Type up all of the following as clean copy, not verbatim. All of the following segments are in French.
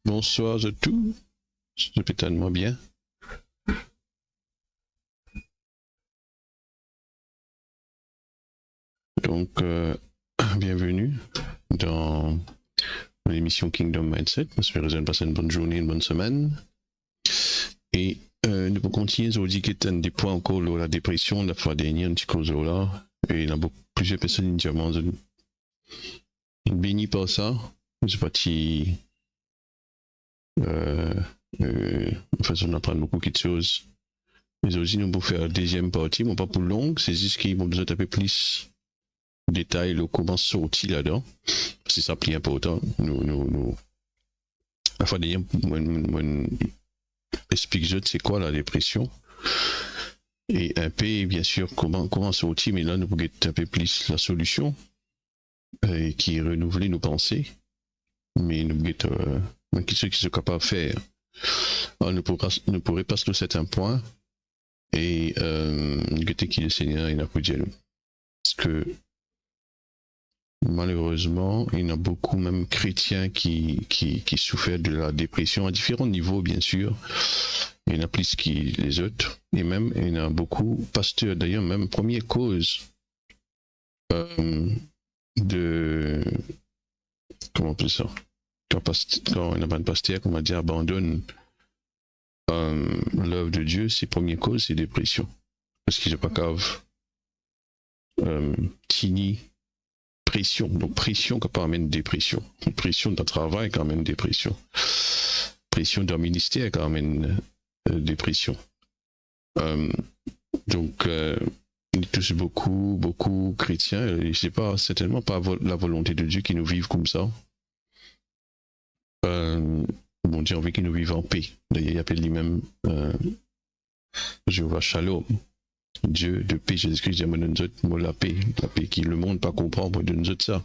Bonsoir à tous, je vais tellement bien. Donc, bienvenue dans l'émission Kingdom Mindset. J'espère que vous avez passé une bonne journée, une bonne semaine. Et nous allons continuer aujourd'hui qui est des points encore la dépression, la fois dernière, un petit cause là. Et il y a plusieurs personnes qui ont béni par ça. Je sais pas si façon d'apprendre beaucoup de choses. Mais aussi, nous allons faire la deuxième partie, mais pas pour longue, c'est juste qu'ils vont besoin d'un peu plus de détails, comment sortir là-dedans. C'est ça plus important. Nous. La fois dernière, moi, explique c'est quoi la dépression. Et un peu, bien sûr, comment sortir, mais là, nous pouvons un peu plus la solution, qui est renouveler nos pensées. Mais nous pouvons ce qui sont capables de faire. Alors, nous pourrons passer sur certains points et qui le Seigneur il a pu dire. Parce que malheureusement, il y en a beaucoup même chrétiens qui souffrent de la dépression à différents niveaux, bien sûr. Il y en a plus que les autres. Et même, il y en a beaucoup, pasteurs d'ailleurs, même première cause de... Comment on peut ça? Quand on a un pasteur, on va dire, abandonne l'œuvre de Dieu, c'est première cause, c'est dépression. Parce qu'ils n'ont pas cave tini pression. Donc pression qui amène dépression. Pression dans le travail qui amène dépression. Pression dans le ministère qui amène dépression. Donc il touche beaucoup chrétiens. Et c'est pas certainement pas la volonté de Dieu qui nous vive comme ça. Bon Dieu envie qu'ils nous vivent en paix. D'ailleurs, il appelle lui-même Jéhovah Shalom. Dieu de paix, Jésus-Christ, la paix qui le monde pas comprendre, de nous autres ça.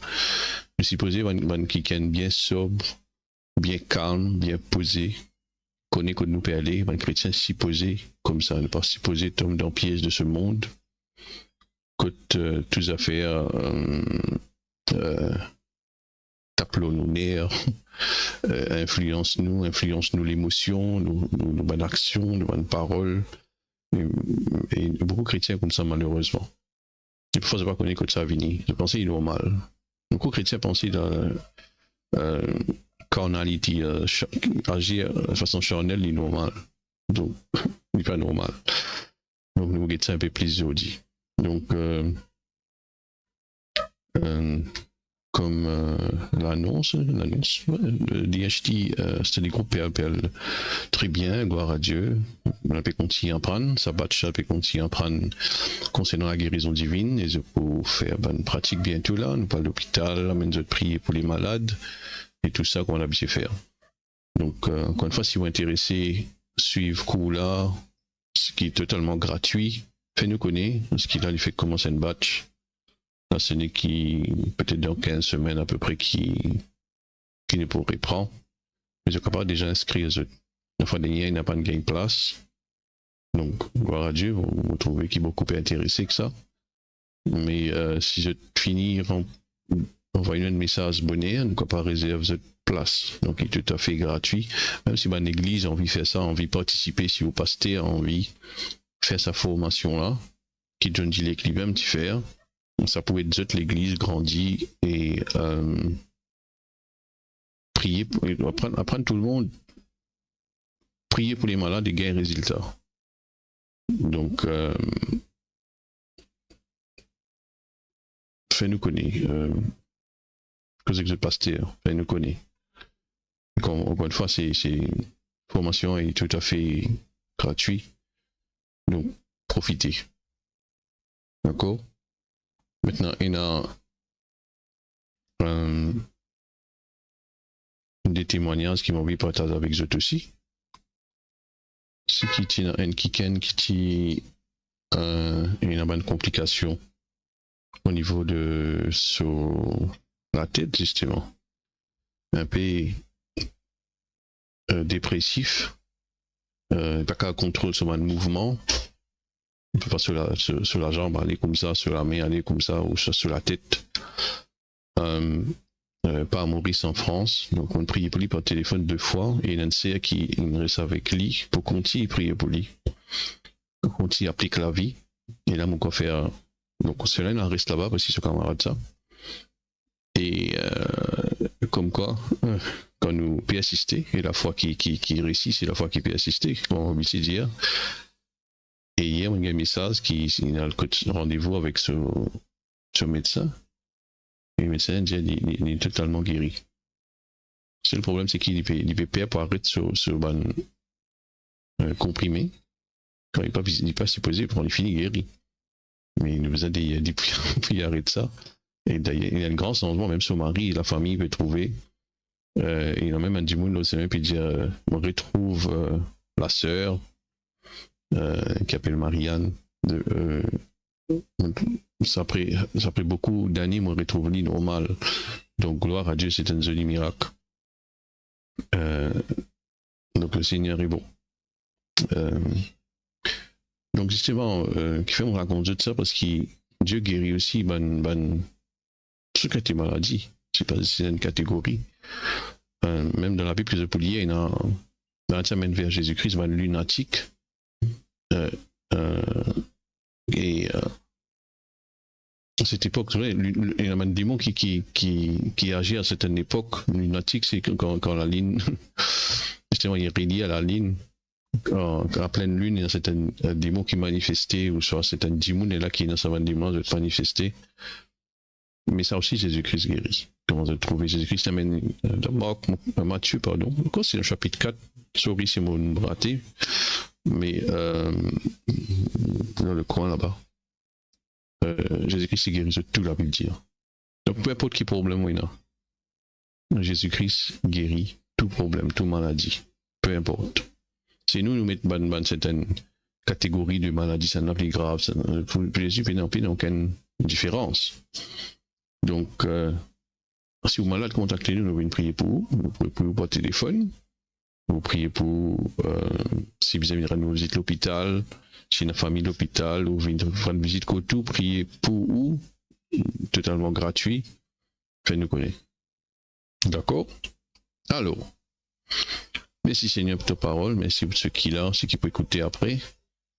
Je suppose qui est bien sobre, bien calme, bien posé, connaît que nous peut aller, un chrétien s'y poser comme ça, ne pas s'y poser tombe dans le piège de ce monde. Côte toutes affaires tape nos nerfs, influence nous l'émotion, nos bonnes actions, nos bonnes paroles. Et beaucoup de chrétiens comme ça, malheureusement. Et parfois, je ne pas connaître que ça vient. Je pensais qu'il est normal. Beaucoup de chrétiens pensaient dans carnalité, agir de façon charnelle, il est normal. Donc, il n'est pas normal. Donc, nous regardons un peu plus aujourd'hui. Donc, comme l'annonce de DHT, c'était des groupes PLPL très bien, gloire à Dieu. On peut continuer à prendre, ça batch, on peut continuer à prendre concernant la guérison divine, et pour faire bonne pratique bientôt là, nous parlons de l'hôpital, amène de prier pour les malades, et tout ça qu'on a bien faire. Donc, encore une fois, si vous êtes intéressés, suivre cours là, ce qui est totalement gratuit, faites-nous connaître, ce qui là, il fait commencer une batch. Là, ce n'est qui, peut-être dans 15 semaines à peu près, qui ne pourrait prendre. Mais je ne capable déjà inscrire. La fois dernière, il n'a pas de gain place. Donc, gloire à Dieu, vous trouvez qu'il est beaucoup plus intéressé que ça. Mais si je finis envoyer un message bonheur, nous ne pas réserver cette place. Donc, il est tout à fait gratuit. Même si mon église a envie de faire ça, a envie de participer, si vous pasteur a envie de faire sa formation là, qui donne dit lui-même de faire. Ça pouvait être l'église grandit et prier, apprendre tout le monde, prier pour les malades et gagner résultat. Donc, fais-nous connaître. Que c'est que ce pasteur, fais-nous connaître. Encore une fois, c'est formation est tout à fait gratuit. Donc, profitez. D'accord? Maintenant, il y a des témoignages qui m'ont envie de partager avec eux aussi. Ce qui tient un kiken qui une bonne complication au niveau de sur la tête, justement. Un peu dépressif. Pas qu'à contrôle sur mon mouvement. On peut pas sur la jambe aller comme ça, sur la main aller comme ça, ou sur la tête. pas à Maurice en France. Donc on priait pour lui par téléphone 2 fois et il y a un CR qui reste avec lui pour continuer à prier pour lui. Donc on applique la vie. Et là, mon quoi faire. Donc cela il en reste là-bas parce qu'il se camarade ça. Et comme quoi, quand nous peut assister, et la foi qui réussit, c'est la foi qui peut assister, comme on veut dire. Et hier, on a un message qui a le rendez-vous avec ce médecin. Et le médecin dit qu'il est totalement guéri. C'est le problème, c'est qu'il peut perdre pour arrêter ce ban comprimé. Quand il n'est pas supposé, pour il finit guéri. Mais il nous a dit puis arrête ça. Et d'ailleurs, il y a un grand changement, même son mari et la famille peut trouver. Il a même un dimoun au semaine, puis dire on retrouve la sœur qui s'appelle Marianne. Ça a pris beaucoup d'années, on retrouve lui normal. Donc, gloire à Dieu, c'est un joli miracle. Donc, le Seigneur est bon. Donc, justement, qui fait me raconter ça parce que Dieu guérit aussi ce qui est maladie. C'est pas c'est une catégorie. Même dans la Bible, les poliers, il y a dans la semaine vers Jésus-Christ, un lunatique. Et à cette époque, il y a un démon qui agit à certaine époque. Lunatique, c'est quand la ligne, justement, il est relié à la ligne. À pleine lune, il y a certains démons qui manifestent, ou soit c'est un démon et là qui est dans sa démon de manifester. Mais ça aussi, Jésus-Christ guérit. Comment se trouver Jésus-Christ amène dans Matthieu, pardon. Encore, c'est le chapitre 4. Sorry, c'est mon raté. Mais dans le coin là-bas. Jésus-Christ guérit de tout, la Bible dit. Donc, peu importe quel problème il y a, Jésus-Christ guérit tout problème, toute maladie. Peu importe. Si nous mettons dans certaines catégories de maladies, ça n'est pas grave. Pour Jésus, il n'y a aucune différence. Donc, si vous êtes malade, contactez-nous, nous allons prier pour vous. Vous pouvez prier par téléphone. Vous priez pour, si vous avez une visite à l'hôpital, si une famille à l'hôpital, ou une visite côté, priez pour vous, totalement gratuit. Faites-nous connaître. D'accord? Alors, merci Seigneur pour ta parole, merci pour ce qu'il a, ce qu'il peut écouter après.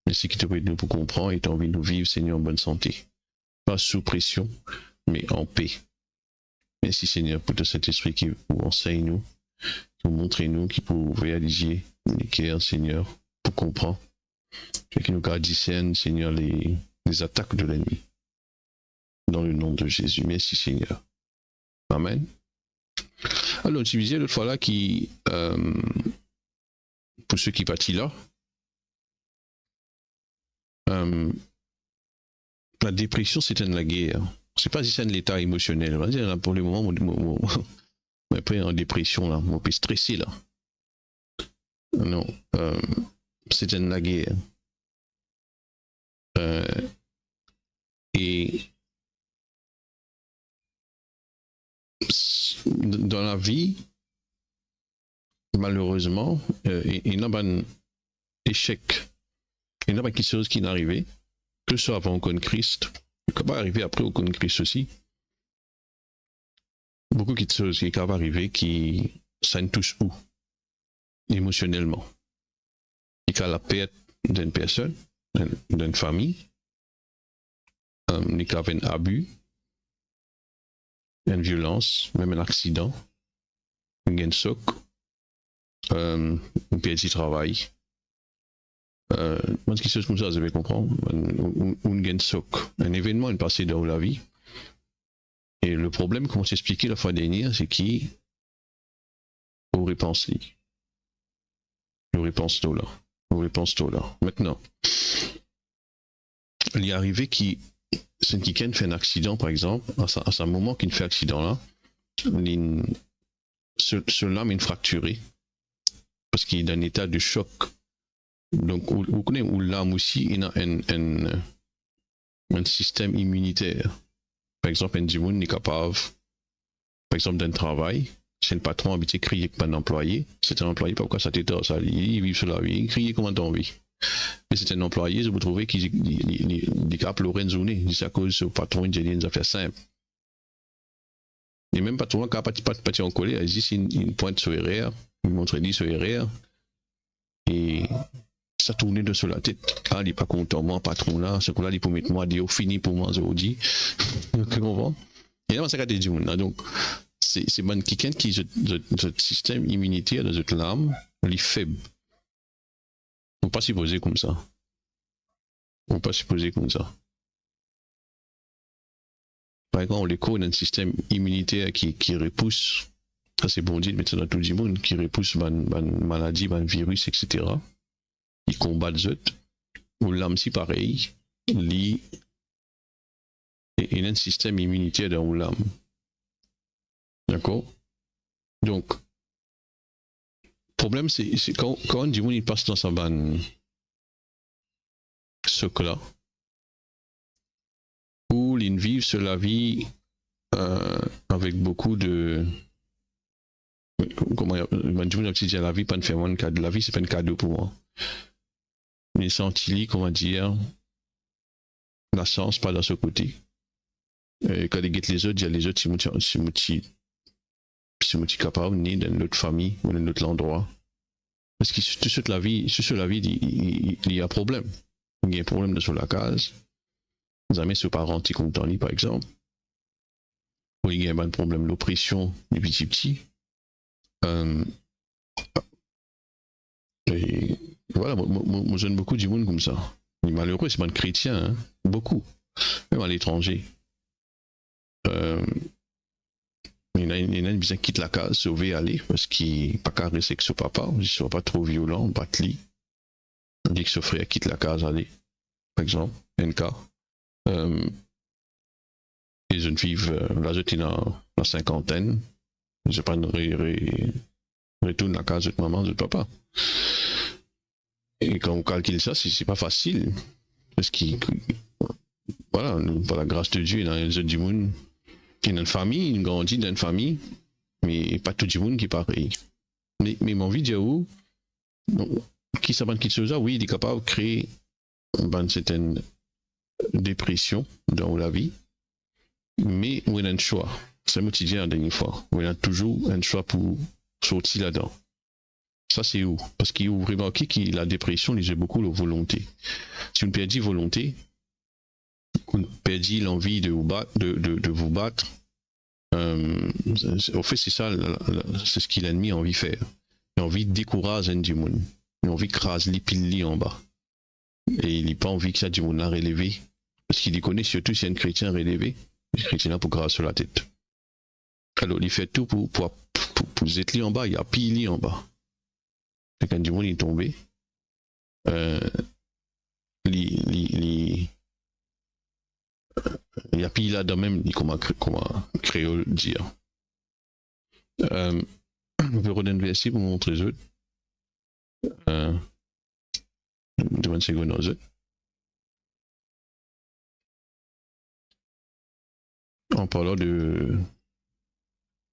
Merci qu'il te peut nous pour comprendre et t'as envie de nous vivre, Seigneur, en bonne santé. Pas sous pression, mais en paix. Merci Seigneur pour tout cet esprit qui vous enseigne nous, qui vous montre nous, qui peut réaliser les cœurs, Seigneur, pour comprendre. Qui nous garde discerne, Seigneur, les attaques de l'ennemi. Dans le nom de Jésus. Merci Seigneur. Amen. Alors, tu disais l'autre fois là qui, pour ceux qui partent là, la dépression c'est la guerre. C'est pas si c'est un état émotionnel. On va dire, pour le moment, mais après en dépression là, on peut stresser là. Non, c'est la guerre. Et dans la vie, malheureusement, il y a un échec. Il y a quelque chose qui n'est arrivé, que ce soit avant qu'on connaisse Christ, ça va arriver après qu'on connaisse Christ aussi. Beaucoup de choses qui peuvent arriver qui ça nous touche où émotionnellement. Il y a la perte d'une personne, d'une famille, il y a un abus, une violence, même un accident, un choc, un petit travail. Quelque chose comme ça, vous allez comprendre. Un choc, un événement, une passé dans la vie. Et le problème, comme on s'est expliqué la fois dernière, c'est qu'il faut repenser. On repense tout là. On repense tout là. Maintenant, il est arrivé qui c'est quelqu'un fait un accident, par exemple, à ce moment qu'il fait accident là, ce lame est fracturé parce qu'il est dans un état de choc. Donc, vous connaissez où l'âme aussi, il a un système immunitaire. Par exemple, un démon est capable, par exemple, d'un travail. C'est le patron habitué de crier comme un employé. C'est un employé, pourquoi ça t'étonne ça? Il vit sur la vie, il crie comme un envie. Mais c'est un employé, vous trouvez qu'il est capable de une journée. C'est à cause du patron, il a des affaires simples. Et même pas trop, quand pas en colère, il dit une pointe sur RR, il montre dit sur RR, et ça tournait de sur la tête. Ah, il n'est pas content, moi, patron là, ce coup-là, il peut mettre moi, il fini pour moi, aujourd'hui. Tu comprends? Et là, ça a dit, donc, c'est bon quelqu'un qui, notre système immunitaire de notre l'âme, il est faible. On ne peut pas supposer comme ça. On ne peut pas supposer comme ça. Par exemple, on les connaît un système immunitaire qui repousse, ça c'est bon dire, mais c'est dans tout le monde, qui repousse une maladie, un virus, etc. Ils combattent les autres. Ou l'âme, si pareil, il y a un système immunitaire dans l'âme. D'accord? Donc, le problème, c'est quand un démon il passe dans sa banne, ce que-là, où ils vivent sur la vie avec beaucoup de. Comment dire, la vie, pas de faire un cadeau. La vie, c'est pas un cadeau pour moi. Mais senti, comment dire, la chance pas dans ce côté. Quand ils guettent les autres, il y a les autres, si capable, ni dans notre famille ou dans notre endroit. Parce que sur la vie, il y a un problème. Il y a un problème de sur la case. Vous avez ce parent qui compte en lui, par exemple. Ou il y a un problème d'oppression depuis petit. Et voilà, moi j'aime beaucoup du monde comme ça. Mais malheureux, c'est pas un chrétien, hein? Beaucoup. Même à l'étranger. Il y en a une qui quitte la case, sauver, aller, parce qu'il n'est pas caressé avec son papa, il ne soit pas trop violent, battre lui. On dit que son frère quitte la case, aller, par exemple, un cas. Les jeunes filles, là, j'étais dans la cinquantaine, je pas retourne la case de maman, de papa. Et quand on calcule ça, c'est pas facile. Parce que, voilà, par la grâce de Dieu, dans les autres du monde, il y a une famille, il grandit dans une famille, mais pas tout le monde qui est pareil. Mais mon vidéo, qui s'appelle Kitsuza, oui, il est capable de créer une certaine dépression dans la vie, mais on a un choix. C'est moi qui dis la dernière fois. On a toujours un choix pour sortir là-dedans. Ça, c'est où? Parce qu'il faut remarquer que la dépression, il y a beaucoup de volonté. Si on perd volonté, on perd l'envie de vous battre, au fait, c'est ça, c'est ce qu'il l'ennemi a envie de faire. Il a envie de décourager un du monde. Il a envie de craser les piles en bas. Et il n'a pas envie que ça du monde a relevé. Parce qu'il y connaît surtout si un chrétien relevé. Le chrétien a pour grâce sur la tête. Alors, il fait tout pour être en bas. Il y a pile en bas. Et quand du monde est tombé, il y a pile là-dedans même, comment créole dire. Je vais redonner un verset pour vous montrer les autres. Devant seconde aux autres. En parlant de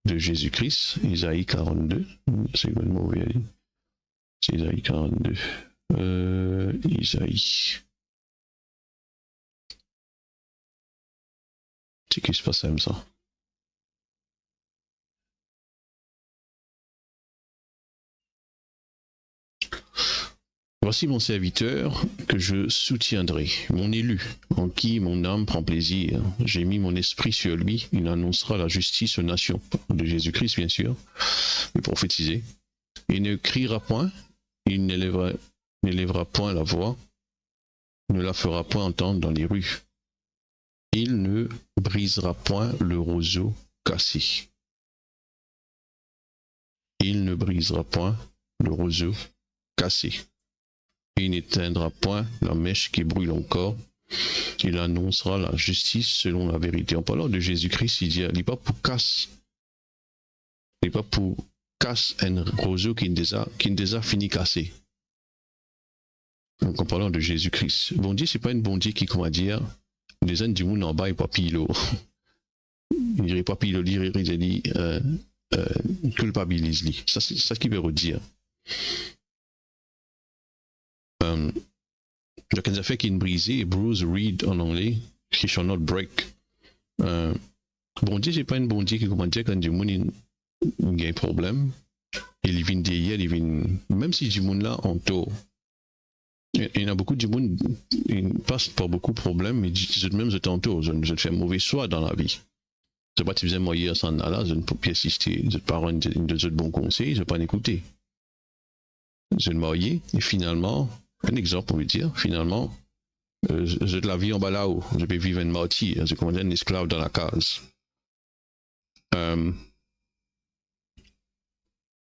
Jésus-Christ, Isaïe 42, c'est quoi le mot? C'est Isaïe 42. Isaïe. C'est qui se passe comme ça? Voici mon serviteur que je soutiendrai, mon élu, en qui mon âme prend plaisir. J'ai mis mon esprit sur lui, il annoncera la justice aux nations, de Jésus-Christ bien sûr, mais prophétiser. Il ne criera point, il n'élèvera point la voix, ne la fera point entendre dans les rues. Il ne brisera point le roseau cassé. Il ne brisera point le roseau cassé. Il n'éteindra point la mèche qui brûle encore. Il annoncera la justice selon la vérité. En parlant de Jésus-Christ, il dit, il n'est pas pour casse. Il n'est pas pour casse un roseau qui ne déjà fini cassé. Donc en parlant de Jésus-Christ, bon Dieu, c'est pas une bon Dieu qui, comment dire, les gens du monde en bas, il pas pilo. Il dirait pas pilo, il dit, culpabilise-lui. Ça, c'est ça qu'il veut redire. Donc, il a fait qu'il brisé, bruise, read en anglais, he shall not break. Bon Dieu, c'est pas un bon Dieu qui, comment dire, quand du monde il a un problème, il vient derrière, il vient, même si du monde là, en tort. Il y en a beaucoup du monde, ils passent par beaucoup de problèmes, mais même je tantôt, je fais mauvais choix dans la vie. Je ne sais pas si vous aimez hier sans là, je ne peux pas assister, je ne peux pas rendre de bons conseils, je ne peux pas en écouter. Je me marié, et finalement, un exemple, on veut dire, finalement, j'ai de la vie en bas là-haut, je peux vivre un martyr, je commence un esclave dans la case.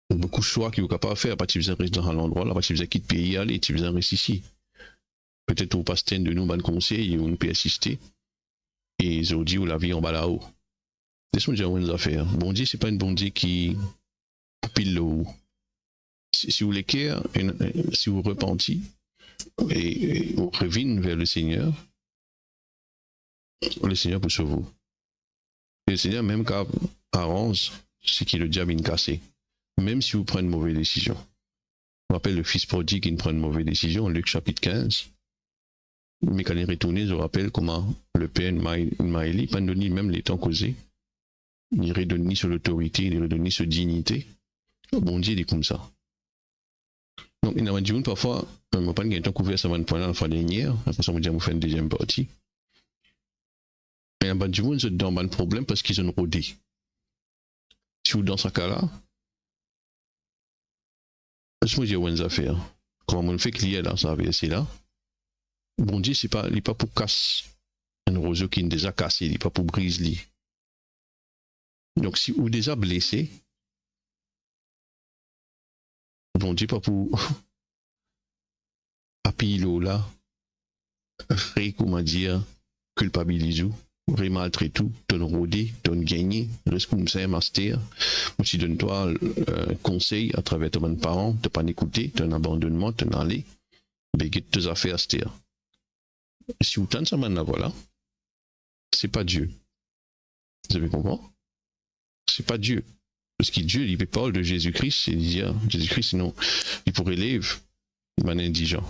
Beaucoup de choix qu'il ne faut pas faire, parce que tu faisais rester dans l'endroit là, parce que tu faisais quitter pays aller, tu faisais rester ici. Peut-être au pasteur de nous, bon conseil, on peut assister, et ils ont dit, la vie en bas là-haut. Laisse-moi dire une affaire. Bon Dieu, c'est pas une bon Dieu qui pile le haut. Si vous l'équerre, si vous repentez et vous revenez vers le Seigneur peut sauver vous. Et le Seigneur, même quand arrange, c'est que le diable est cassé. Même si vous prenez une mauvaise décision. On rappelle le fils prodigue qui prend une mauvaise décision, Luc chapitre 15. Mais quand il est retourné, je rappelle comment le Père m'a élu, pas donné même les temps causés. Il redonne sur l'autorité, il redonne sur dignité. Bon Dieu, il est comme ça. Donc, il y a des parfois, je ne sais pas si vous couvert ça la fois dernière, après ça, on va faire une deuxième partie. Il y a des gens qui sont dans un problème parce qu'ils ont rodé. Si vous dans ce cas-là, je me dis une affaire. Comment on fait qu'il y a là, ça va c'est là. Bon Dieu, il n'est pas pour casser un roseau qui est déjà cassé, il n'est pas pour briser. Donc, si vous êtes déjà blessé, bon Dieu, pas pour appuyer l'eau là, comment dire, culpabiliser, remaltraiter tout, ton rodé, ton gagné, reste comme ça, master. Ou si donne-toi conseil à travers ton parent, de pas écouter, ton abandonnement, ton aller, mais que tes affaires, c'est si vous tentez ça maintenant, voilà, c'est pas Dieu. Vous avez compris? C'est pas Dieu. Parce que Dieu, il parle de Jésus-Christ, il dit, Jésus-Christ, sinon, il pourrait lever un indigent.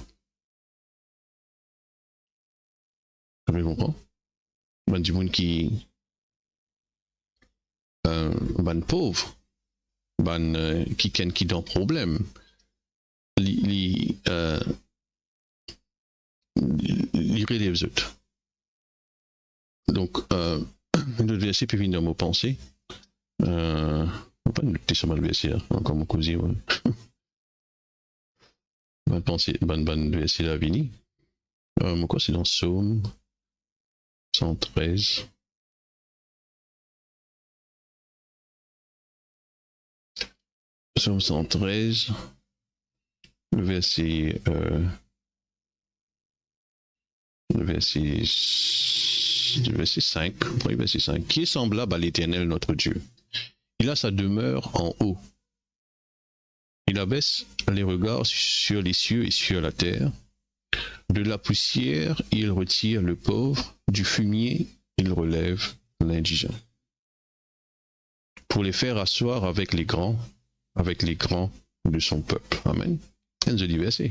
Vous avez compris? Ben, du monde qui, ben, pauvre, ben, qui dans problème, il relève les autres. Donc, le verset peut venir dans mes pensées. On va pas noter sur le verset, encore mon cousin. Bonne pensée, bonne verset là, Vini. Mon quoi, c'est dans Psaume 113. Psaume 113, le verset 5, oui, verset 5, qui est semblable à l'Éternel notre Dieu. Il a sa demeure en haut. Il abaisse les regards sur les cieux et sur la terre. De la poussière, il retire le pauvre, du fumier, il relève l'indigent. Pour les faire asseoir avec les grands de son peuple. Amen. Un joli verset.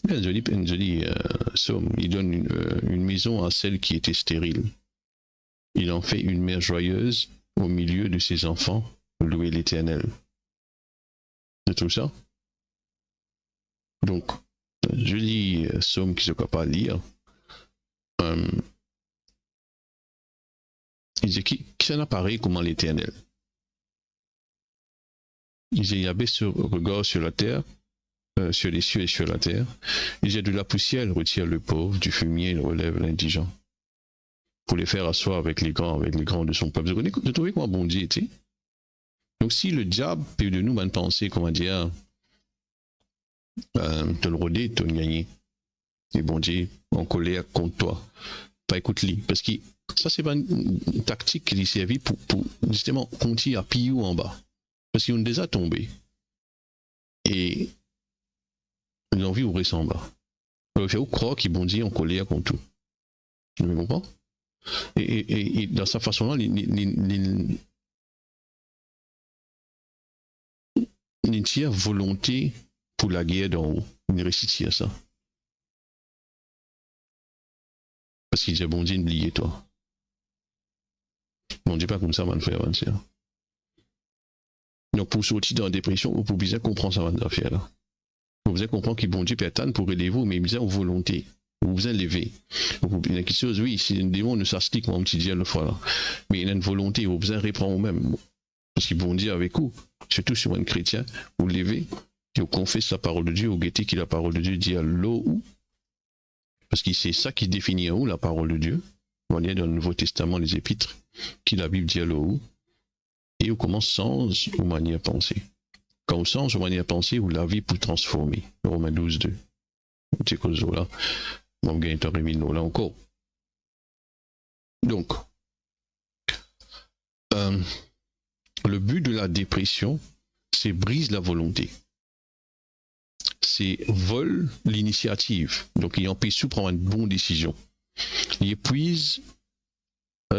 Un joli somme. Il donne une maison à celle qui était stérile. Il en fait une mère joyeuse au milieu de ses enfants. Louez l'Éternel. C'est tout ça. Donc, joli somme qui ne se peut pas lire. Il dit qui s'en apparaît comment l'Éternel. Il dit il y avait ce regard sur la terre, sur les cieux et sur la terre. Il dit de la poussière, il retire le pauvre, du fumier, il relève l'indigent. Pour les faire asseoir avec les grands de son peuple. Vous trouvez comment bon Dieu était? Donc si le diable peut de nous penser, comment dire, te le rôder, te le gagner. Et bon Dieu, en colère contre toi. Pas écoute-lui. Parce que ça, c'est pas une tactique qui lui servit pour justement continuer à piller en bas. Parce qu'ils ont déjà tombé. Et ils ont envie d'ouvrir en bas. Il faut croire qu'ils bon Dieu en colère contre tout. Tu me comprends? Et dans sa façon-là, il tire volonté pour la guerre d'en haut. Il réussit à ça. Parce qu'il dit, bon Dieu, n'oubliez toi. Bon Dieu pas comme ça, mon frère, mon sœur. Donc pour sortir dans la dépression, vous bien comprendre ça, mon affaire là. Vous bien comprendre que bon Dieu peut attendre pour aider vous, mais il a une volonté. Vous vous lever. Il y a quelque chose, oui, si un démon ne s'astique, moi, petit Dieu le fois là. Mais il y a une volonté, vous besoin reprendre vous-même. Parce qu'ils vont dire avec vous, surtout si vous êtes un chrétien, vous levez, vous confessez la parole de Dieu, vous guettez que la parole de Dieu dit à l'eau. Parce que c'est ça qui définit où la parole de Dieu. On y a dans le Nouveau Testament, les épîtres, qui la Bible dit à l'eau. Et on commence sans aux manières penser. Quand on change aux manières penser, ou la vie pour transformer. Romains 12, 2. C'est cause là. On gagne un remis là encore. Donc, le but de la dépression, c'est brise la volonté. C'est vole l'initiative. Donc, il empêche de prendre une bonne décision. Il épuise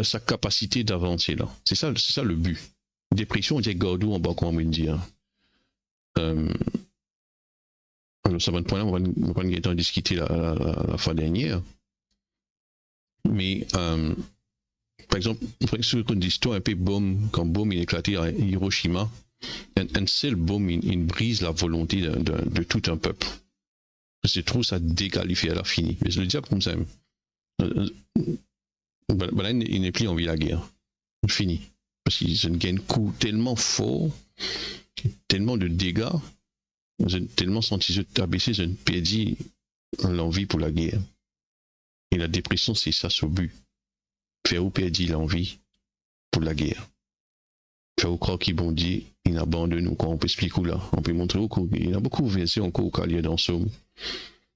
sa capacité d'avancer là. C'est ça le but. Dépression, on dit gardou en bas, comme on me dit. Alors, ça va point là, on va en discuter la fois dernière. Mais, par exemple, sur une histoire un peu bombe, quand bombe il éclaté à Hiroshima, un seul bombe, il brise la volonté de tout un peuple. Je trouve ça déqualifié à la fini. Mais je le dis comme ça. Là, il n'est plus envie de la guerre. Fini. Parce qu'ils ont gagné un coup tellement fort, tellement de dégâts, ils ont tellement senti se abaisser, ils ont perdu l'envie pour la guerre. Et la dépression, c'est ça son but. Faire ou perdre l'envie pour la guerre. Faire ou croire qu'ils vont dire, ils abandonnent nous, quand on peut expliquer là. On peut montrer au coup, il y a beaucoup de versets encore au calier dans Somme.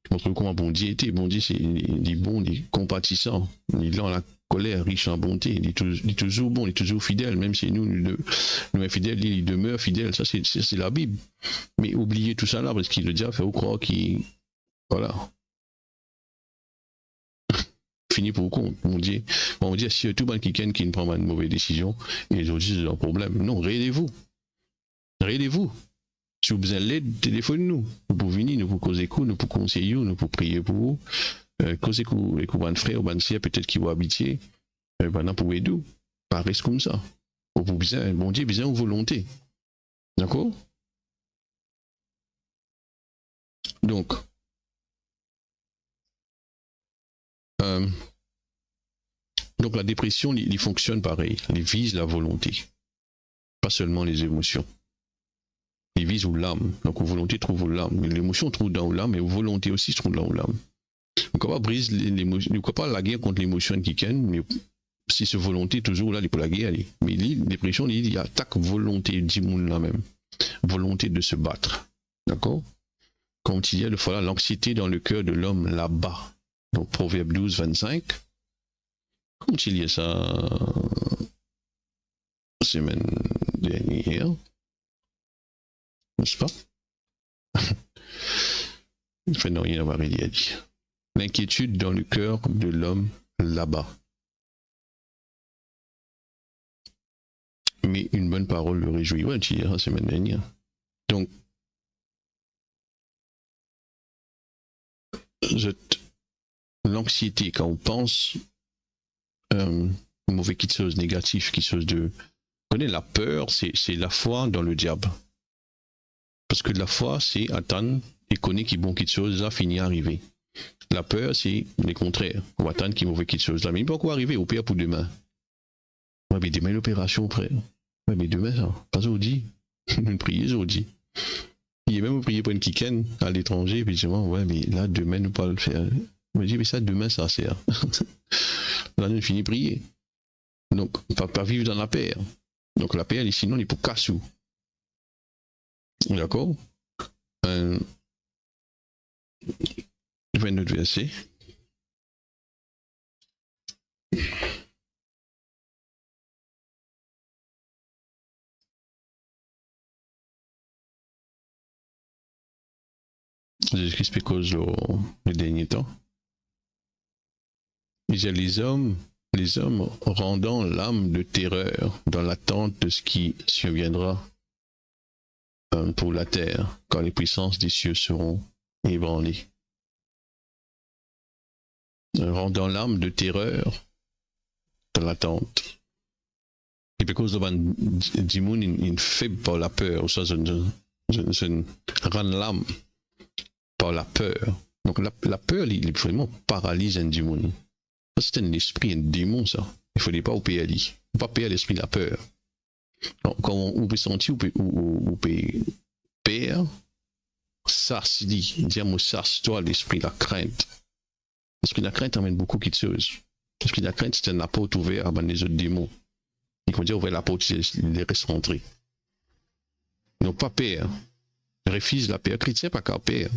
Montrer comment bon Dieu était. Bon Dieu, c'est des bons, des compatissants. Il est dans la colère, riche en bonté. Il est toujours bon, il est toujours fidèle. Même si nous infidèles, il demeure fidèle. Ça, c'est la Bible. Mais oubliez tout ça là, parce qu'il le dit, faire ou croire qu'il. Voilà. Fini pour compte. On dit si tout le monde qui ne prend pas une mauvaise décision, et aujourd'hui c'est un problème. Non, réveillez-vous. Réveillez-vous. Si vous avez besoin d'aide, téléphone-nous. Nous pouvons venir, nous pouvons causer coup, nous pouvons conseiller, nous pouvons prier pour vous. Causer coup, les coups de frère ou de sœur, peut-être qu'ils vont habiter. Maintenant, pour aider, pas reste comme ça. Vous pouvez besoin, bon Dieu, besoin de volonté. D'accord? Donc, la dépression, il fonctionne pareil. Il vise la volonté, pas seulement les émotions. Il vise l'âme. Donc, la volonté trouve l'âme. L'émotion trouve dans l'âme, mais la volonté aussi trouve dans l'âme. On ne peut pas briser l'émotion, on ne peut pas la guerre contre l'émotion qui gagne, mais si cette volonté toujours là, il est pour la guerre. Mais la dépression, il attaque volonté du monde là même. Volonté de se battre. D'accord? Comme il y a le fois là, l'anxiété dans le cœur de l'homme là-bas. Donc, Proverbe 12, 25. Comme il y a ça semaine dernière. N'est-ce pas? Enfin, non, il n'y a pas rien à dire. L'inquiétude dans le cœur de l'homme là-bas. Mais une bonne parole le réjouit. Ouais, tu diras la semaine dernière. Donc, l'anxiété, quand on pense mauvais quelque chose, négatif, quelque chose de. Vous connaissez, la peur, c'est la foi dans le diable. Parce que la foi, c'est attendre et connaître qu'il bon quelque chose, là, finit à arriver. La peur, c'est le contraire. On va attendre qu'il mauvais quelque chose là. Mais il peut encore arriver au pire pour demain. Ouais, mais demain, l'opération, frère. Ouais, mais demain, ça. Pas aujourd'hui. Une prière aujourd'hui. Il est même prié pour une kiken à l'étranger, effectivement. Ouais, mais là, demain, nous pas le faire. Je me dis, mais ça, demain, ça sert. Là, nous finissons de prier. Donc, pas vivre dans la paix. Donc, la paix, sinon, il est pour cassou. D'accord? 29 verset. Jésus-Christ cause les derniers temps. Il y a les hommes rendant l'âme de terreur dans l'attente de ce qui surviendra pour la terre, quand les puissances des cieux seront ébranlées. Rendant l'âme de terreur dans l'attente. Et puis, cause de ban, Dimoun, il faible par la peur. Ça, je rend l'âme par la peur. Donc, la peur, il vraiment paralyse un Dimoun. Ça, c'est un esprit, un démon, ça. Il ne fallait pas au PLI. Il ne faut pas payer l'esprit de la peur. Donc, quand on peut sentir, on peut peur, ça se dit, dire, ça, toi, l'esprit de la crainte. L'esprit de la crainte amène beaucoup de choses. L'esprit de la crainte, c'est un apôtre ouvert à les autres démons. Il faut dire ouvrir l'apôtre, il les reste rentrer. Donc, pas peur. Refuse la paix. Chrétien, pas qu'à paix.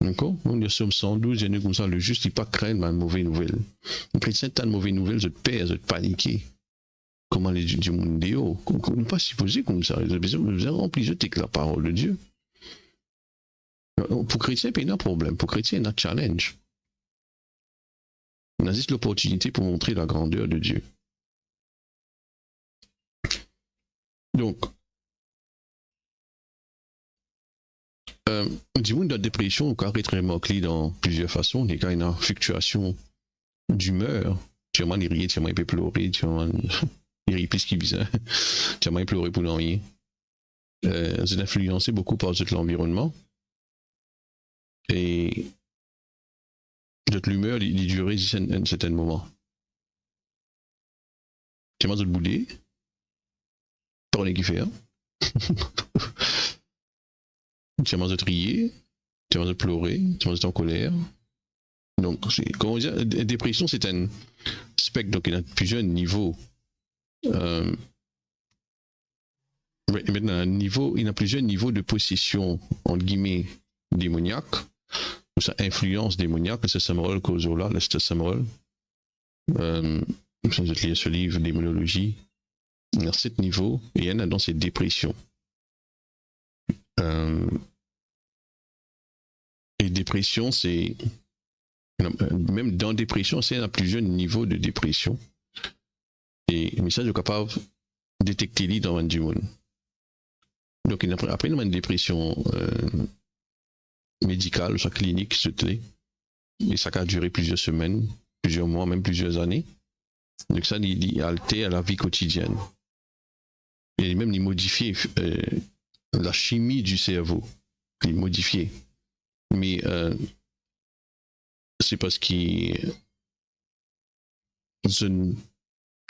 D'accord? On est sur 112, il y a comme ça, le juste, il n'est pas craindre une mauvaise nouvelle. Un chrétien, t'as une mauvaise nouvelle, je te perds, je te paniquer. Comment les du monde déo? On n'est pas supposé comme ça. Vous avez rempli de la parole de Dieu. Pour chrétien, il y a un problème. Pour chrétien, il y a un challenge. On a juste l'opportunité pour montrer la grandeur de Dieu. Donc, du monde de la dépression, on peut être remarqué dans plusieurs façons. Il y a une fluctuation d'humeur. Tu vas rire, tu vas pleurer, tu vas rire plus qu'il vise. Tu vas pleurer pour rien. C'est influencé beaucoup par l'environnement. Et l'humeur, il dure à un certain moment. Tu vas bouler. Tu vas qui faire. Tu vas trier. Tu vas pleurer. Tu vas être en colère. Donc, comment dire, la dépression, c'est un spectre, donc il y a plusieurs niveaux. Maintenant, il y a plusieurs niveaux de possession, entre guillemets, démoniaque, ou ça influence démoniaque, c'est Samuel Kozola, c'est Samuel. Je vais lire ce livre, Démonologie. Il y a 7 niveaux, et il y en a dans ces dépressions. Et dépression, c'est. Même dans dépression, il y a plusieurs niveaux de dépression. Et mais ça, je suis capable de détecter les dans le monde. Donc, après une dépression médicale, soit clinique, et ça a duré plusieurs semaines, plusieurs mois, même plusieurs années. Donc, ça, il altère la vie quotidienne. Et même, il modifie la chimie du cerveau. Il modifie. Mais c'est parce qu'il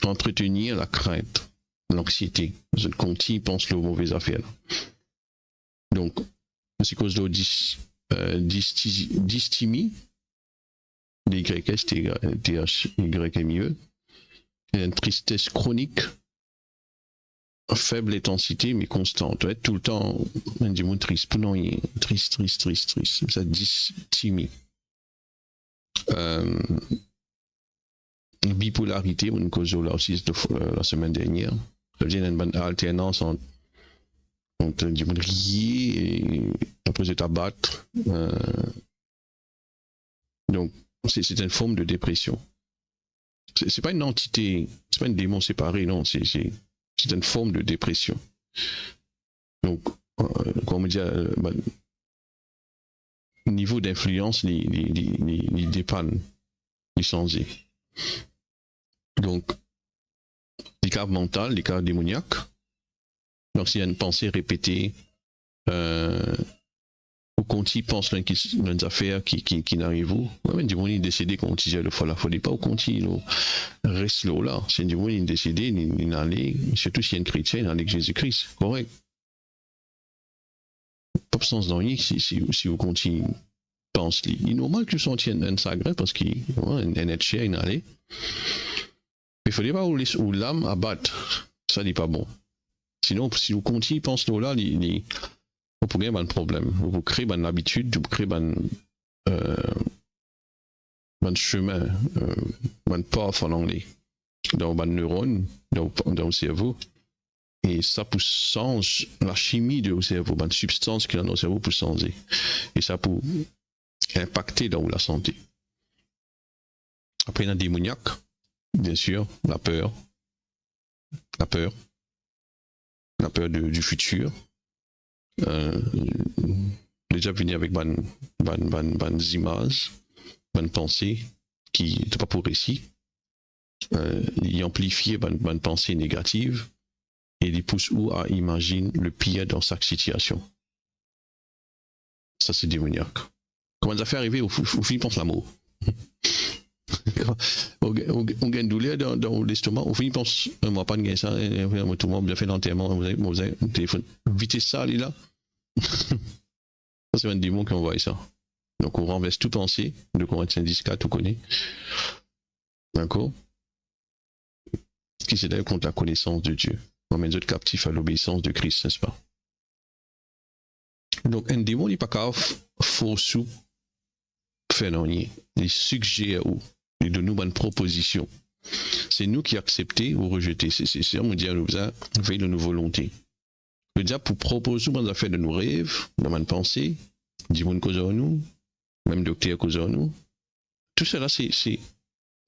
entretenir la crainte, l'anxiété. Je continue, pense aux mauvaises affaires. Donc, c'est cause de dysthymie, D-Y-S-T-H-Y-M-I-E, et une tristesse chronique, faible intensité, mais constante. Être tout le temps, on dit mon triste, pour non, triste. Ça, dysthymie. Bipolarité, une cause là aussi la semaine dernière. Ça veut dire une alternance entre du monde rier et après se t'abattre. Donc, c'est une forme de dépression. C'est pas une entité, c'est pas un démon séparé, non, c'est une forme de dépression. Donc, comme on dit, niveau d'influence, les dépanne, les changer. Donc, les cas mentaux, les cas démoniaques. Donc, s'il y a une pensée répétée, ou quand il pense dans une affaire qui n'arrive où, même du monde il est décédé quand il dit le fois la folie pas, ou quand il reste là. C'est du monde il est décédé, il allait, surtout s'il y a un chrétien, il allait avec Jésus-Christ. Correct. Pas de sens dans rien si vous continuez pense. Il est normal que je sente un sacré parce qu'il y a un être cher, il allait. Il ne fallait pas où l'âme abattre. Ça n'est pas bon. Sinon, si vous continuez à penser là, vous pouvez avoir un problème. Vous créez une habitude, vous créez un chemin, un path en anglais, dans un neurone, dans le cerveau. Et ça peut changer la chimie du cerveau, une substance qui est dans le cerveau peut changer. Et ça peut impacter dans la santé. Après, il y a un démoniaque, bien sûr, la peur du futur. Déjà venir avec des images, des pensées qui n'étaient pas pour récit. il amplifie une pensée négative et il pousse ou à imaginer le pire dans chaque situation. Ça, c'est démoniaque. Comment ça fait arriver au fin pense l'amour. On gagne douleur dans l'estomac, au fin pense, moi pas de gagner ça, tout le monde bien fait l'enterrement, vous avez un téléphone. Vitesse ça, il est là. Ça, c'est un démon qui envoie ça. Donc, on renverse tout pensée, de Corinthiens 10, 4, on connaît. D'accord? Qui c'est d'ailleurs contre la connaissance de Dieu. On met les autres captifs à l'obéissance de Christ, n'est-ce pas? Donc, un démon n'est pas capable de forcer faire rien. Il suggère ou il donne nous une proposition. C'est nous qui acceptons ou rejetons. C'est on dit à nous, fait de nos volontés. Le diable pour proposer une affaire de nos rêves, de nos pensées, du monde cause en nous, même docteur cause en nous. Tout cela, c'est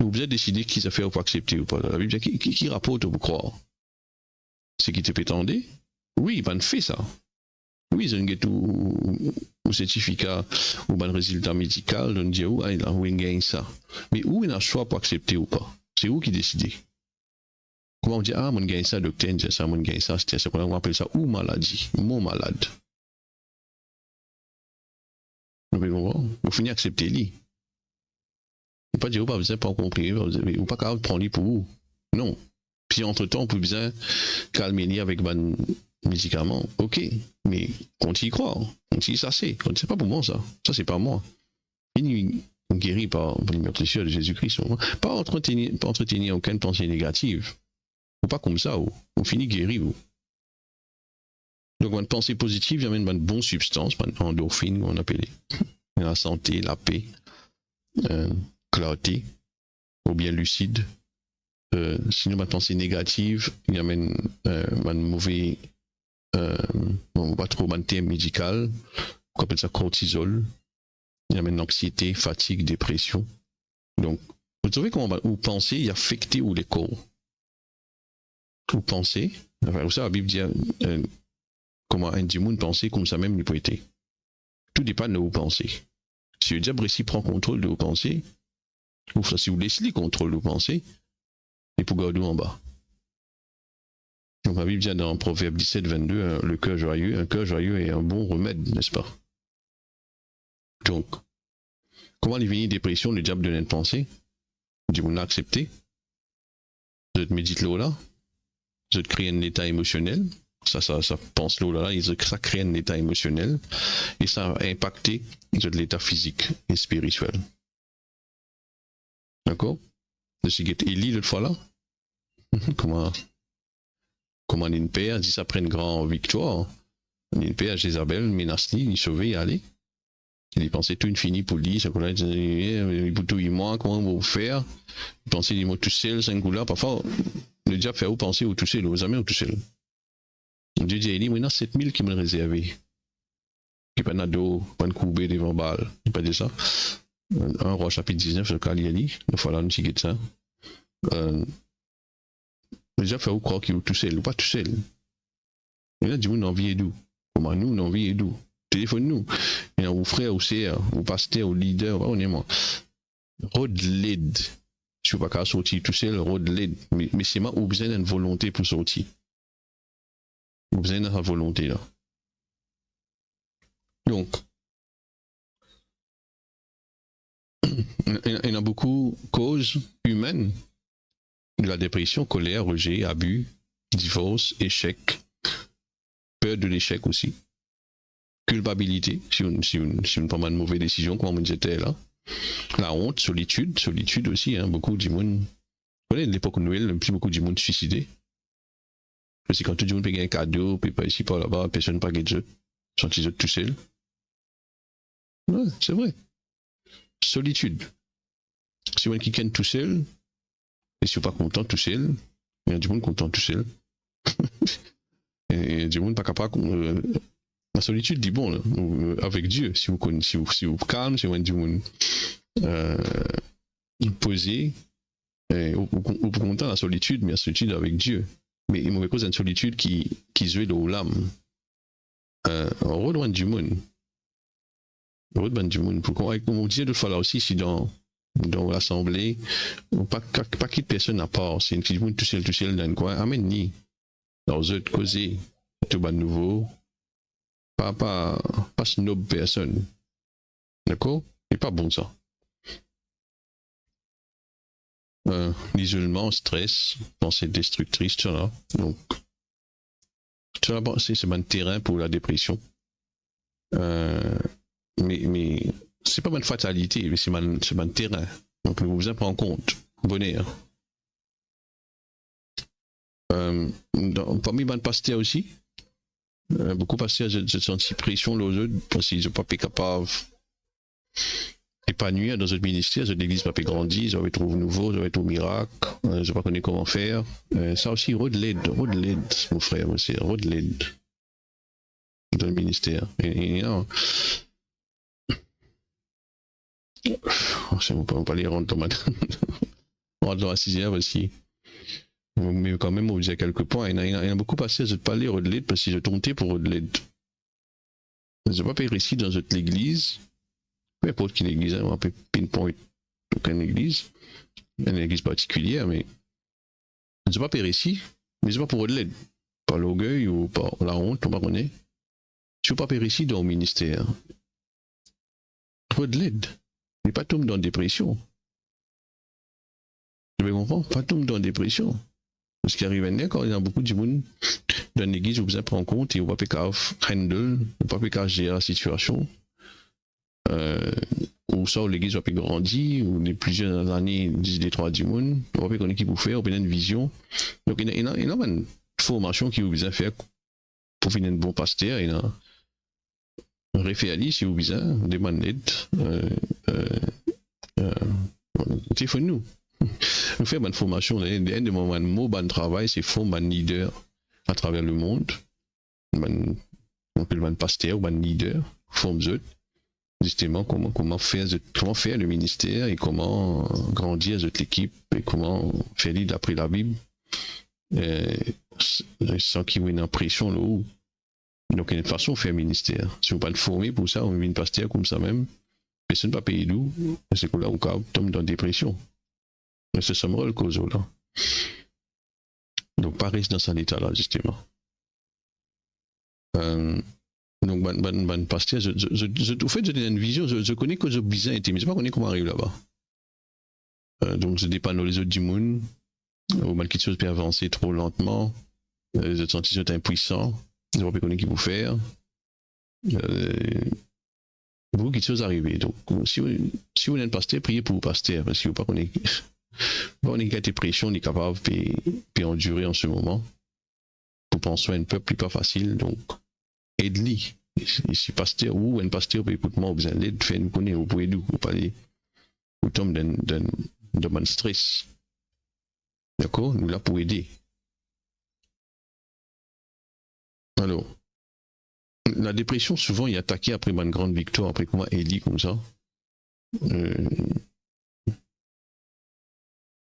nous devons décider qui ça fait ou pas accepter ou pas. La Bible dit qui rapporte pour croire. C'est qui te prétendait? Oui, ben fait ça. Oui, ils ont un certificat ou un résultat médical, on dit où il gagne ça. Mais où il a le choix pour accepter ou pas? C'est où qui décide? Comment on dit, ah, mon gagne ça, docteur, dit ça, mon gagne ça, c'est qu'on appelle ça ou maladie, mon malade. Vous finissez accepter lui. Vous pas dire, vous pas besoin pas compris, vous pas capable de prendre lui pour vous. Non. Puis entre-temps, on peut bien calmer lui avec un médicament. Ok, mais quand il croit, quand il ça c'est pas pour moi ça. Ça c'est pas moi. Il guéri par l'immersion de Jésus-Christ. Pas entretenir aucune pensée négative. Ou pas comme ça, on finit guéri. Donc une pensée positive, il y a une bonne substance, une endorphine, on appelle la santé, la paix, clarté, ou bien lucide. Sinon, une pensée négative, il y a une mauvaise pas trop un terme médical, on appelle ça cortisol. Il y a une anxiété, fatigue, dépression. Donc, vous savez comment vous pensez, il affecte ou les corps. Vous pensez, enfin, vous savez, la Bible dit comment un démon pense comme ça même il peut être. Tout dépend de vos pensées. Si le diable ici prend contrôle de vos pensées, ou si vous laissez le contrôle de vos pensées, et pour garder en bas. Donc la Bible dit dans Proverbe 17, 22, le cœur joyeux, un cœur joyeux est un bon remède, n'est-ce pas? Donc, comment les venir dépression, le diable donne une pensée? Du monde accepté. Vous médite là, vous créez un état émotionnel. Ça pense là, ça crée un état émotionnel et ça a impacté l'état physique et spirituel. D'accord? Je suis Élie l'autre fois là. Comment une père dit ça après une grande victoire. Une père Jézabel menace il sauvé y aller. Il pensait tout fini pour lui, ça qu'on a dit il peut tout moi comment vous faire. Il pensait il m'a tout seul 5 coups là parfois le diable fait où penser ou tout seul, aux amis ou tout seul. Dieu dit, il y a 7000 qui m'ont réservé. Qui pas d'eau, pas de courbé devant balle. Il pas dit ça. 1 Roi chapitre 19, le cas il il faut là nous chiquer ça. Déjà fait où croire qu'il est tout seul, ou pas tout seul. Il a dit, vous n'enviez d'où? Comment nous n'enviez d'où? Téléphone-nous. Il y a vos frères, ou sœurs, ou pasteur, ou leader, on est moi. Road lead. Si vous ne pouvez pas sortir tout seul, road lead. Mais c'est moi, vous besoin d'une volonté pour sortir. Vous besoin de la volonté là. Donc, il y a beaucoup de causes humaines de la dépression, colère, rejet, abus, divorce, échec, peur de l'échec aussi, culpabilité, si on prend une mauvaise décision, comme on disait là, la honte, solitude aussi, hein, beaucoup de monde. Vous voyez, l'époque Noël, plus beaucoup de monde suicidé. Parce que quand tout le monde paye un cadeau, puis pas ici, pas là-bas, personne ne paye de jeu. Sont ils tout seuls. Ouais, c'est vrai. Solitude. Si on est quelqu'un tout seul, et si on n'est pas content tout seul, il y a du monde content tout seul. Et du monde pas capable. La solitude dit bon, avec Dieu, si vous calme, si vous êtes du monde posé, vous content la solitude, mais la solitude avec Dieu. Mais il me cause une solitude qui joue dans l'âme. On reloin du monde. On reloin du monde. Comme on disait d'autres fois là aussi, si dans dans l'assemblée, pas qu'il personne à part, c'est une petite monde tout seul dans le coin, amène ni, dans eux de causer, tout bas nouveau, pas snob personne. D'accord? C'est pas bon ça. L'isolement, stress, pensée destructrice, tu vois. Donc, tu vois, c'est un terrain pour la dépression. Mais c'est pas une fatalité, mais c'est un terrain. Donc, vous vous en prenez en compte. Bonheur. Parmi les pasteurs aussi, beaucoup de pasteurs, j'ai senti pression aux autres parce qu'ils n'ont pas été capables d'épanouir dans notre ministère, notre église n'a pas grandi, ils avaient trouvé nouveau, ils avaient trouvé miracle, ils n'ont pas connu comment faire. Ça aussi, road l'aide, mon frère, aussi, road l'aide dans le ministère. Et non. On va pas les rendre dans la sixième aussi. Mais quand même, on vous a quelques points. Il y en a beaucoup passé à ne pas lire Rodelade parce qu'ils ont tenté pour Rodelade. Ils n'ont pas payé ici dans notre église. Peu importe quelle église, on peut pinpoint aucune église. Une église particulière, mais ils n'ont pas payé ici. Mais ils n'ont pas pour Rodelade. Par l'orgueil ou par la honte, on va connaître. Si vous n'avez pas payé ici dans le ministère, Rodelade. Mais pas tomber dans la dépression. Tu comprends? Pas tomber dans la dépression. Ce qui arrive maintenant, quand il y a beaucoup de monde dans l'église, vous prendre en compte et vous ne pouvez pas handle, vous ne pouvez pas gérer la situation. Ou ça, l'église va pas grandir, ou les plusieurs années, 10 des 3 du monde, vous ne pouvez pas connaître qui vous faire, vous avez une vision. Donc, il y a une formation qui vous besoin faire pour finir un bon pasteur, il y a un référent si vous besoin, demande d'aide, téléphone-nous. Nous faisons une formation, un de mon mot de travail, c'est former un leader à travers le monde. On peut un pasteur ou un leader, forme justement comment faire le ministère et comment grandir l'équipe et comment faire l'idée d'après la Bible sans qu'il y ait une impression là où. Donc il y a une façon de faire le ministère. Si on ne pas le former pour ça, on met une pasteur comme ça même, personne ne va payer nous, c'est que là on tombe dans la dépression. C'est ça le cause là. Donc, pas rester dans cet état-là, justement. Donc, ban pasteur, au fait, j'ai une vision, je connais que j'ai besoin mais je ne sais pas comment arriver là-bas. Donc, je dépends les autres du monde, ou mal quelque chose peut avancer trop lentement, je sens que je suis impuissant, je ne sais pas connaître qui vous faire. Beaucoup de choses arrivent. Donc, si vous êtes un pasteur, priez pour le pasteur, parce que vous ne pouvez pas connaître. On est capable de pression, on est capable de endurer en ce moment. Pour penser à un peuple, c'est pas facile, donc aide-le. Si pasteur ou un pasteur peut écouter moi, vous allez faire nous connaître, vous pouvez nous parler. Vous tombez dans un stress. D'accord? Nous là pour aider. Alors, la dépression, souvent, il est attaqué après une grande victoire, après comment aider comme ça.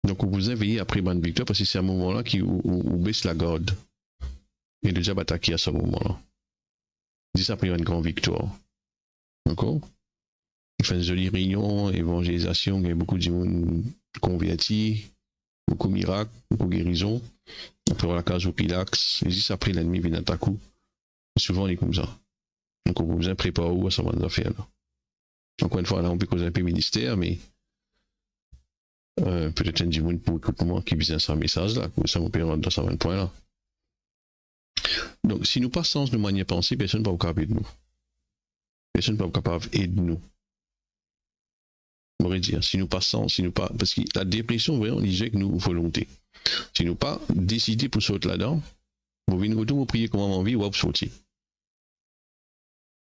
Donc, vous éveillez après une victoire parce que c'est à un moment-là où baisse la garde. Et déjà attaqué à ce moment-là. C'est ça après une grande victoire. D'accord? Il fait une jolie réunion, évangélisation, il y a beaucoup de monde convertis, beaucoup de miracles, beaucoup de guérisons. Après, on la case au pilax, et juste après, l'ennemi vient attaquer. Souvent, on est comme ça. Donc, on vous prépare où à ce moment d'affaires-là. Encore une fois, là, on peut causer un peu ministère, mais peut-être un du monde pour écouter moi qui vient ce message-là, comme ça, on peut rentrer dans ce point-là. Donc, si nous passons de manière pensée, personne ne va être capable de nous. Personne ne va être capable d'aider nous. On pourrait dire, si nous passons, parce que la dépression, vraiment, on éjecte nous volonté. Si nous pas décider pour sortir là-dedans, vous venez retour, vous priez comment on vit, ou vous sortir.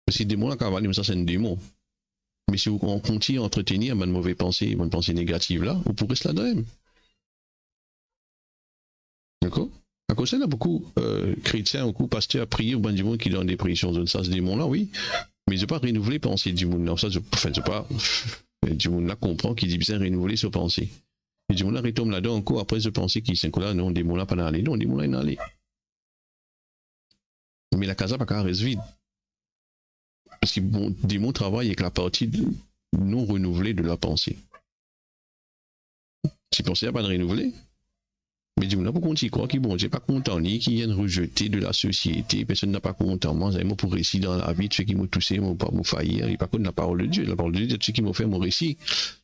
Parce que des démons, là, ça c'est un démon. Mais si on continue à entretenir une mauvaise pensée, une pensée négative là, vous pourrez se la donner. D'accord? À cause de ça, il y a beaucoup de chrétiens, beaucoup de pasteurs à prier au bon du monde qui est en dépression. Ça, ce démon-là, oui. Mais je ne vais pas renouveler pensée du monde. Non, ça, je ne pas. Du monde là comprend qu'il dit bien renouveler ses pensées. Et du monde là retombe là-dedans encore après je pensais qu'il s'est là, non, des mots là pas d'aller, non, des mots là il aller. Mais la casa pas qu'à reste vide. Parce que bon, des mots travaillent avec la partie non renouvelée de la pensée. Si pensez à pas de renouveler, mais dis-moi, pour qu'on y croit, qui bon, j'ai pas content, ni qui viennent rejeter de la société, personne n'a pas content, moi, j'ai pour réussir dans la vie, ceux qui m'ont toussé, m'ont pas m'ont faillir, il pas contre la parole de Dieu, ceux qui m'ont fait mon récit,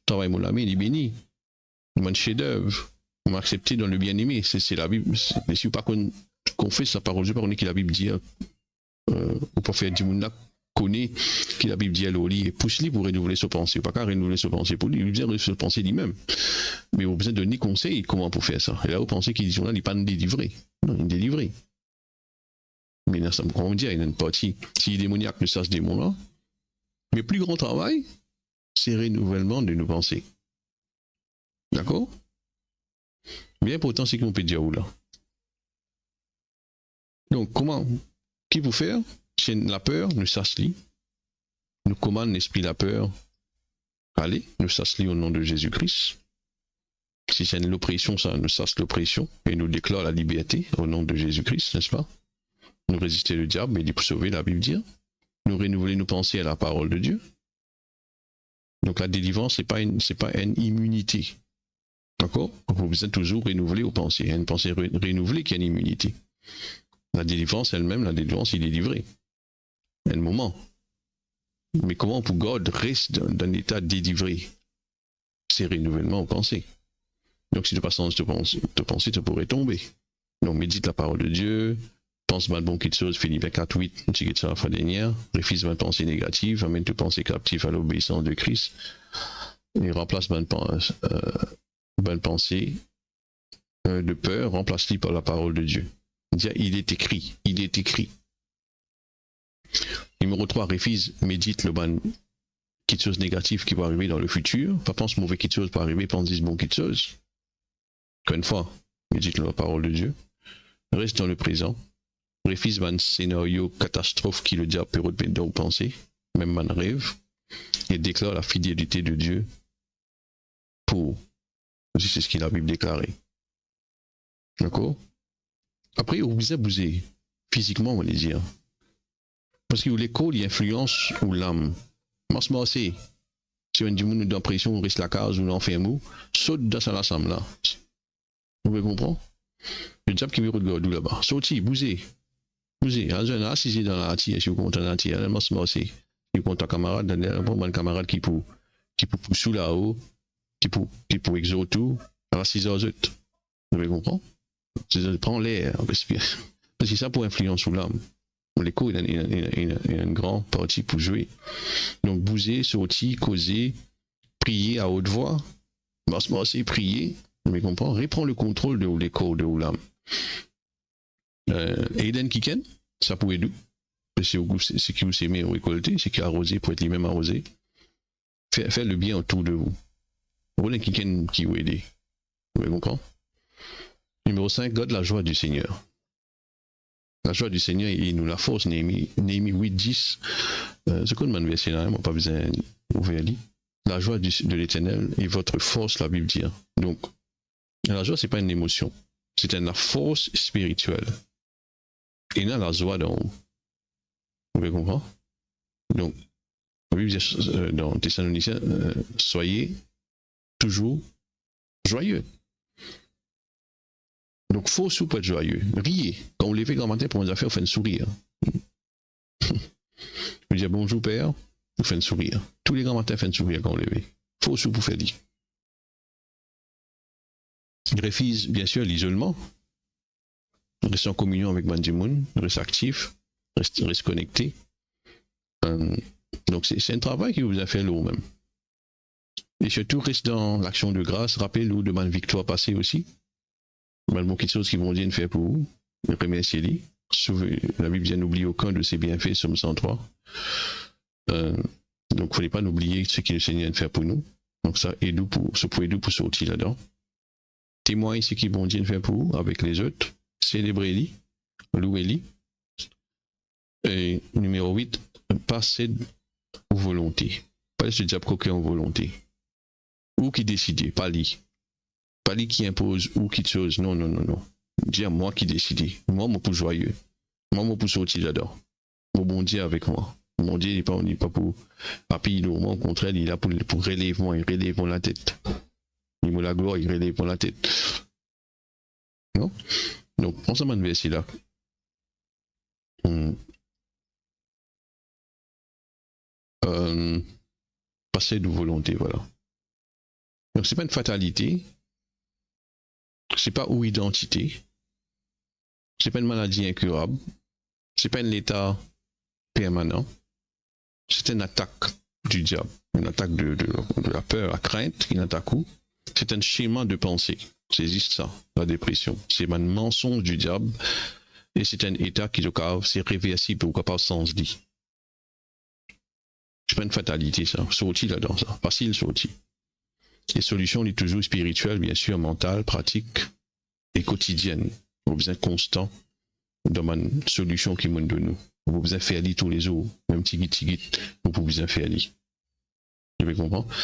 travail mon ami, il est béni, mon chef-d'œuvre, m'a accepté dans le bien-aimé, c'est la Bible, mais si vous pas qu'on fait sa parole de Dieu, par contre, que la Bible dit, ou pas faire du monde là, connaît, que la Bible dit à l'oli, et pousse-lui pour renouveler ses pensées, pas qu'à renouveler ses pensées pour lui, il vient renouveler ses pensées lui-même. Mais vous avez besoin de donner conseil comment pour faire ça. Et là, vous pensez qu'ils disent là, il n'est pas délivré. Non, il est délivré. Mais là, ça me comprend dire, il y a une partie. Si les démoniaques ne savent ce démon-là, mais plus grand travail, c'est le renouvellement de nos pensées. D'accord? Bien pourtant, c'est qu'on peut dire où là. Donc, comment? Qui peut faire? C'est la peur, nous s'assit. Nous commande l'esprit la peur. Allez, nous s'assit au nom de Jésus-Christ. Si c'est l'oppression, ça nous sasse l'oppression et nous déclare la liberté au nom de Jésus-Christ, n'est-ce pas? Nous résister le diable, mais pour sauver, la Bible dit. Nous renouveler nos pensées à la parole de Dieu. Donc la délivrance, c'est pas une immunité. D'accord? Vous besoin toujours renouveler aux pensées. Il y a une pensée renouvelée qui a une immunité. La délivrance elle-même, il est délivré. Il y a un moment. Mais comment pour God reste dans un état délivré? C'est renouvellement aux pensées. Donc si tu passes dans te penser, tu pourrais tomber. Donc médite la parole de Dieu, pense mal bon quelque chose, Philippe 4.8, tu quittes ça la fois dernière, refuse ma pensée négative, amène tes pensées captives à l'obéissance de Christ, et remplace bonne pensée de peur, remplace-les par la parole de Dieu. Il est écrit, il est écrit. Numéro 3, refuse, médite le bon quelque chose négatif qui va arriver dans le futur, pas pense mauvais quelque chose va arriver, pense bon quelque chose. Encore une fois, médite la parole de Dieu, reste dans le présent, refuse un scénario catastrophe qui le diable peut retenir dans penser, même un rêve, et déclare la fidélité de Dieu pour. C'est ce qu'il a Bible déclaré. D'accord? Après, vous pouvez bouger physiquement, on va dire. Parce que l'école, il influence ou l'âme. Moi, c'est si on dit que nous pression, on risque la case ou l'enferme, saute dans sa ensemble là. Vous pouvez comprendre? Le diable qui me regarde là-bas. Sorti, bougez. Bougez. Assisez dans la tige, si vous comptez dans la tige. Moi, c'est. Si vous comptez un camarade, un camarade qui peut pousser là-haut, qui peut exaucer tout, à 6 heures. Vous pouvez comprendre? Prends l'air. Parce que ça pour influence sur l'âme. L'écho, il a une grande partie pour jouer. Donc, bouger, sortir, causer, prier à haute voix. Moi, c'est prier. Vous comprenez? Reprends le contrôle de l'écho, de l'âme. Aiden Kiken, ça pourrait être c'est qui vous aimez récolter, c'est qui arrosé pour être lui-même arrosé. Faites le bien autour de vous. Aiden Kiken qui vous aide. Vous comprenez? Numéro 5, garde la joie du Seigneur. La joie du Seigneur, il nous la force. Néhémie 8, 10. C'est quoi le verset là? Moi, pas besoin d'ouvrir lire. La joie de l'Éternel est votre force, la Bible dit. Donc, la joie, c'est pas une émotion. C'est une force spirituelle. Et là, la joie dans vous. Vous pouvez comprendre? Donc, la Bible dit dans Thessaloniciens, soyez toujours joyeux. Donc, faut surtout être joyeux. Riez. Quand vous levez grand matin pour vos affaires, vous faites un sourire. Vous dites bonjour Père, vous faites un sourire. Tous les grands matins, vous faites un sourire quand vous levez. Faut surtout pour faire dire. Refuse, bien sûr, l'isolement. Reste en communion avec Bandimoun, reste actif, reste connecté. Donc, c'est un travail qui vous a fait lourd même. Et surtout, reste dans l'action de grâce. Rappelez-vous de ma victoire passée aussi. Malgré quelque chose qui vont dire faire pour vous, remerciez-les. La Bible dit n'oubliez aucun de ses bienfaits, Somme 103. Donc, il ne fallait pas oublier ce que le Seigneur a fait pour nous. Donc, ça aide pour sortir là-dedans. Témoignez ce qu'ils vont dire faire pour vous avec les autres. Célébrez-les, louez-les. Et numéro 8, passez aux volontés. Pas laisser le diable coquer en volonté. Ou qui décide, pas lui. Pas lui qui impose ou qui chose. Non. Dire moi qui décide. Moi, pour joyeux. Moi, pour sortir là-dedans. Mon bon Dieu avec moi. Mon Dieu, il n'est pas pour appuyer moi, au contraire, il est là pour relever moi, il relève la tête. Il me la gloire, il relève pour la tête. Non? Donc, on s'en va de verset là. Passer de volonté, voilà. Donc, c'est pas une fatalité. C'est pas une identité. C'est pas une maladie incurable. C'est pas un état permanent. C'est une attaque du diable. Une attaque de la peur, la crainte, une attaque où c'est un schéma de pensée. C'est juste ça, la dépression. C'est un mensonge du diable. Et c'est un état qui, c'est réversible ou capable sans dit. C'est pas une fatalité, ça. Sorti là-dedans, ça. Facile, sorti. Les solutions, sont toujours spirituelles, bien sûr, mentales, pratiques et quotidiennes. Vous besoin constant dans une solution qui monte de nous. Vous besoin faire lire tous les jours, même tigit, vous pouvez faire lire. Vous pouvez comprendre?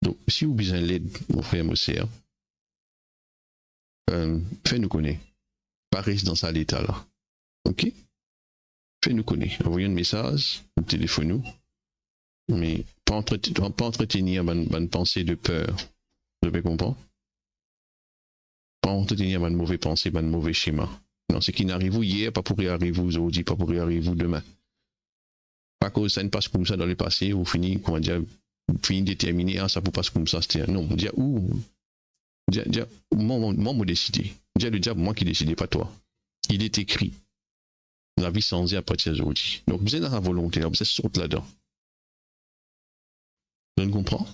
Donc, si vous avez besoin d'aide, mon frère, mon sœur, faites-nous connaître. Pas reste dans ça l'état là. Ok? Faites-nous connaître. Envoyez un message, téléphone-nous. Mais pas entretenir une pensée de peur. Vous avez compris? Pas entretenir une mauvaise pensée, un mauvais schéma. Non, ce qui n'arrive hier, pas pour y arriver aujourd'hui, pas pour y arriver demain. Pas que ça ne passe comme ça dans le passé, ou fini, comment dire, fini déterminé, ah, ça peut passer comme ça, c'était non, dire moi, décidé. Dire le diable, moi qui décidais, pas toi. Il est écrit. La vie sans à partir d'aujourd'hui. Donc, vous êtes dans la volonté, vous êtes sorti là-dedans. Vous comprenez?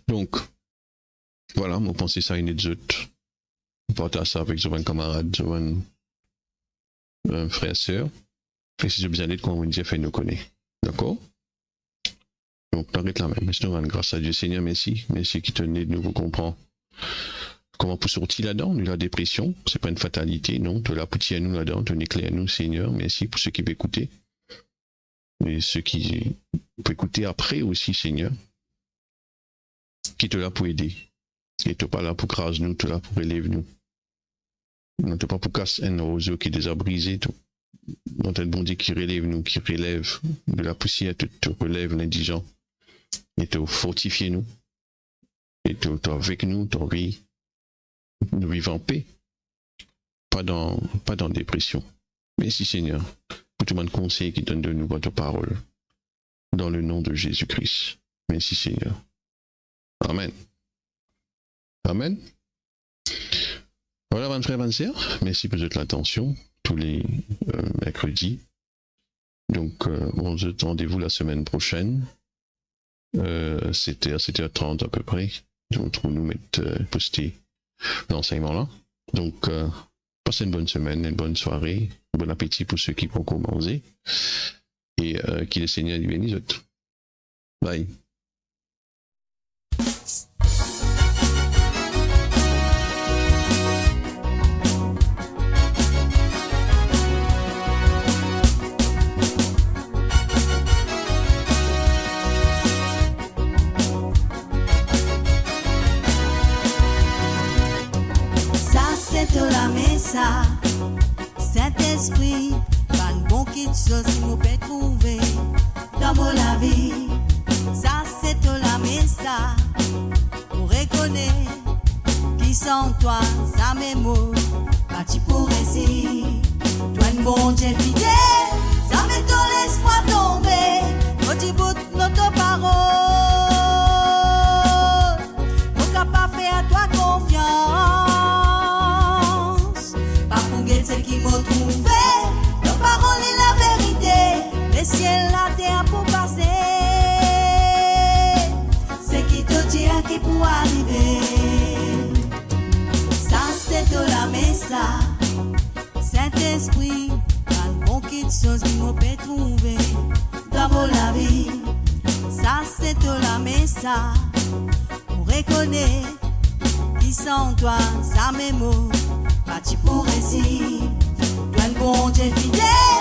Donc, voilà, moi, pensez ça à une autre. Partage ça avec un camarade, un frère, sœur. Et si j'ai besoin d'aide, quand on dit, fait nous connaître. D'accord? Donc, t'arrêtes là même. Je te rends grâce à Dieu, Seigneur, merci. Merci qui te aide, nous vous comprend. Comment pour sortir là-dedans, de la dépression? C'est pas une fatalité, non. Tu l'as poussé à nous là-dedans, tu éclaires nous, Seigneur. Merci pour ceux qui peuvent écouter. Et ceux qui peuvent écouter après aussi, Seigneur. Qui te l'a pour aider. Et tu n'es pas là pour craser nous, tu es là pour élever nous. Non, tu n'es pas pour casser un roseau qui est déjà brisé. Non, tu es le bon Dieu qui relève nous, qui relève de la poussière, tu relèves l'indigent. Et tu fortifies nous. Et tu es avec nous, tu ris. Nous vivons en paix. Pas dans dépression. Merci Seigneur pour tout le conseil qui donne de nous votre parole. Dans le nom de Jésus-Christ. Merci Seigneur. Amen. Amen. Voilà, mes frères, mes sœurs. Merci pour votre attention tous les mercredis. Donc, on se donne rendez-vous la semaine prochaine. C'était à 7h30 à peu près. Donc, pour nous mettre poster l'enseignement là. Donc, passez une bonne semaine, une bonne soirée, bon appétit pour ceux qui vont commencer. Et que le Seigneur bénisse les autres. Bye. Saint-Esprit, pas de bon qui chose qui nous peut trouver dans mon vie. Ça, c'est toi la messa pour reconnaître qui sont toi, ça mes mots, pas tu pour récit. Toi, une bon Dieu fidèle, ça met ton l'espoir tomber, quand tu boutes notre parole, faut capable faire à toi confiance. Celle qui m'a trouvé, la parole est la vérité, le ciel la terre pour passer. C'est qui te dit à qui pour arriver. Ça c'est de la messa, Saint-Esprit, pas de bon qui de choses qui m'a peut trouver dans la vie. Ça c'est de la messa, pour reconnaître qui sont toi, ça mes mots. Pas tu pour récit, toi le bon Dieu fidèle.